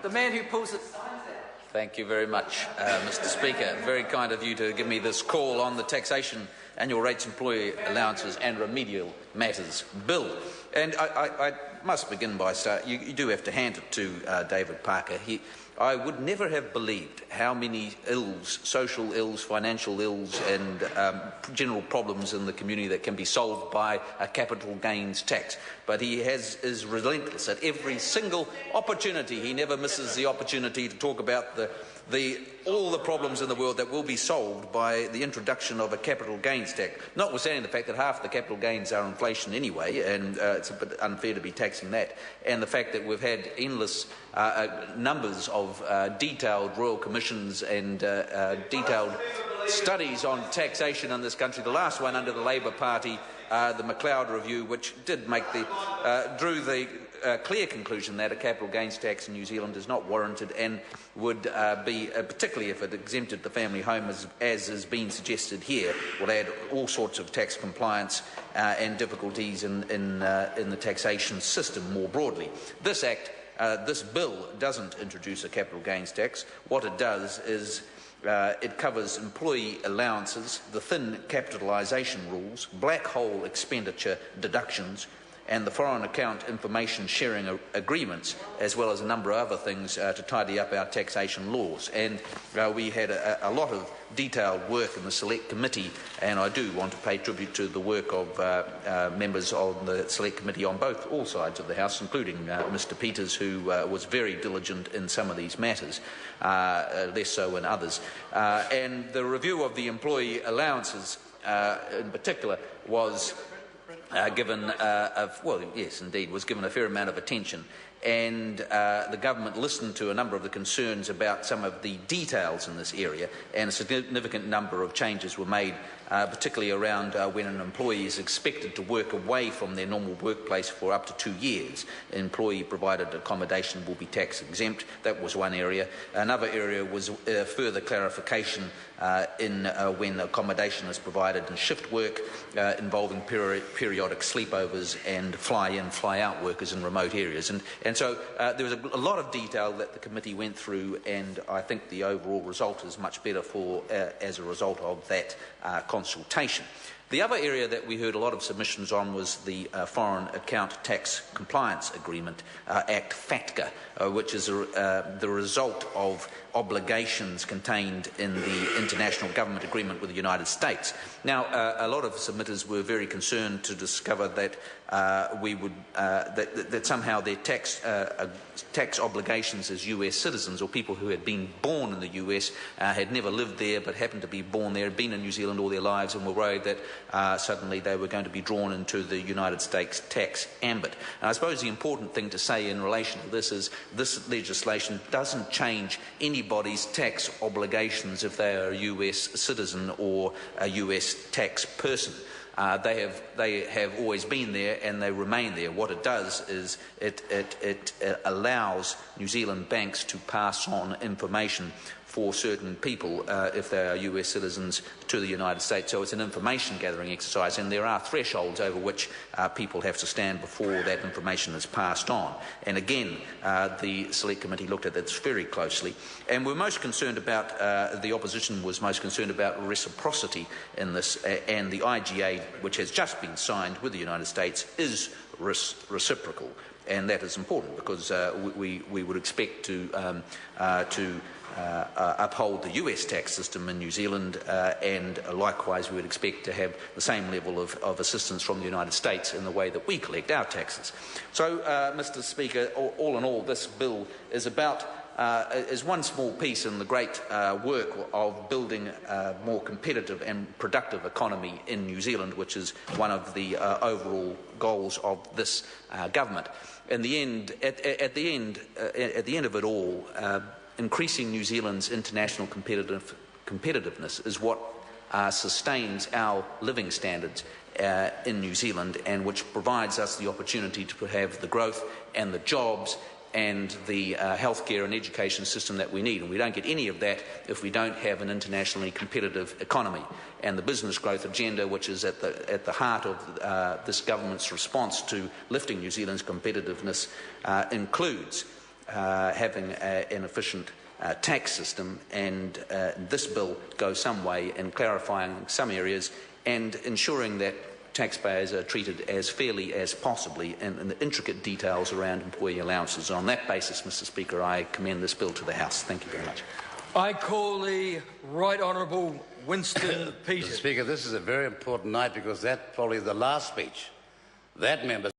the man who pulls it. Thank you very much, Mr. Speaker. Very kind of you to give me this call on the Taxation, Annual Rates, Employee Allowances and Remedial Matters Bill. And I must begin by saying, you do have to hand it to David Parker. I would never have believed how many ills, social ills, financial ills and general problems in the community that can be solved by a capital gains tax. But he is relentless at every single opportunity. He never misses the opportunity to talk about all the problems in the world that will be solved by the introduction of a capital gains tax, notwithstanding the fact that half the capital gains are inflation anyway, and it's a bit unfair to be taxing that, and the fact that we've had endless numbers of detailed royal commissions and detailed studies on taxation in this country. The last one under the Labour Party, the McLeod Review, which did make drew the clear conclusion that a capital gains tax in New Zealand is not warranted and would be, particularly if it exempted the family home as has been suggested here, will add all sorts of tax compliance and difficulties in the taxation system more broadly. This bill doesn't introduce a capital gains tax. What it does is it covers employee allowances, the thin capitalisation rules, black hole expenditure deductions, and the foreign account information sharing agreements, as well as a number of other things to tidy up our taxation laws. And we had a lot of detailed work in the Select Committee, and I do want to pay tribute to the work of members on the Select Committee on all sides of the House, including Mr Peters, who was very diligent in some of these matters, less so in others. And the review of the employee allowances in particular was given was given a fair amount of attention, and the government listened to a number of the concerns about some of the details in this area, and a significant number of changes were made, particularly around when an employee is expected to work away from their normal workplace for up to 2 years. Employee-provided accommodation will be tax exempt. That was one area. Another area was further clarification in when accommodation is provided in shift work involving periodic sleepovers and fly-in, fly-out workers in remote areas. And so there was a lot of detail that the committee went through, and I think the overall result is much better as a result of that consultation. The other area that we heard a lot of submissions on was the Foreign Account Tax Compliance Agreement, Act FATCA, which is the result of obligations contained in the international government agreement with the United States. Now, a lot of submitters were very concerned to discover that that somehow their tax obligations as US citizens, or people who had been born in the US, had never lived there but happened to be born there, had been in New Zealand all their lives, and were worried that suddenly they were going to be drawn into the United States tax ambit. And I suppose the important thing to say in relation to this is this legislation doesn't change anybody's tax obligations if they are a US citizen or a US tax person. They have always been there, and they remain there. What it does is it allows New Zealand banks to pass on information for certain people if they are US citizens to the United States. So it's an information gathering exercise, and there are thresholds over which people have to stand before that information is passed on. And again, the Select Committee looked at this very closely, and we're most concerned about, the opposition was most concerned about reciprocity in this, and the IGA, which has just been signed with the United States, is reciprocal. And that is important because we would expect to uphold the US tax system in New Zealand, and likewise we would expect to have the same level of assistance from the United States in the way that we collect our taxes. So, Mr Speaker, all in all, this bill is is one small piece in the great work of building a more competitive and productive economy in New Zealand, which is one of the overall goals of this government. In the end, at the end of it all, increasing New Zealand's international competitiveness is what sustains our living standards in New Zealand, and which provides us the opportunity to have the growth and the jobs and the healthcare and education system that we need. And we don't get any of that if we don't have an internationally competitive economy. And the business growth agenda, which is at the heart of this government's response to lifting New Zealand's competitiveness, includes having an efficient tax system, and this bill goes some way in clarifying some areas and ensuring that taxpayers are treated as fairly as possibly in the intricate details around employee allowances. On that basis, Mr. Speaker, I commend this bill to the House. Thank you very much. I call the Right Honourable Winston Peters. Mr. Speaker, this is a very important night because that's probably the last speech that member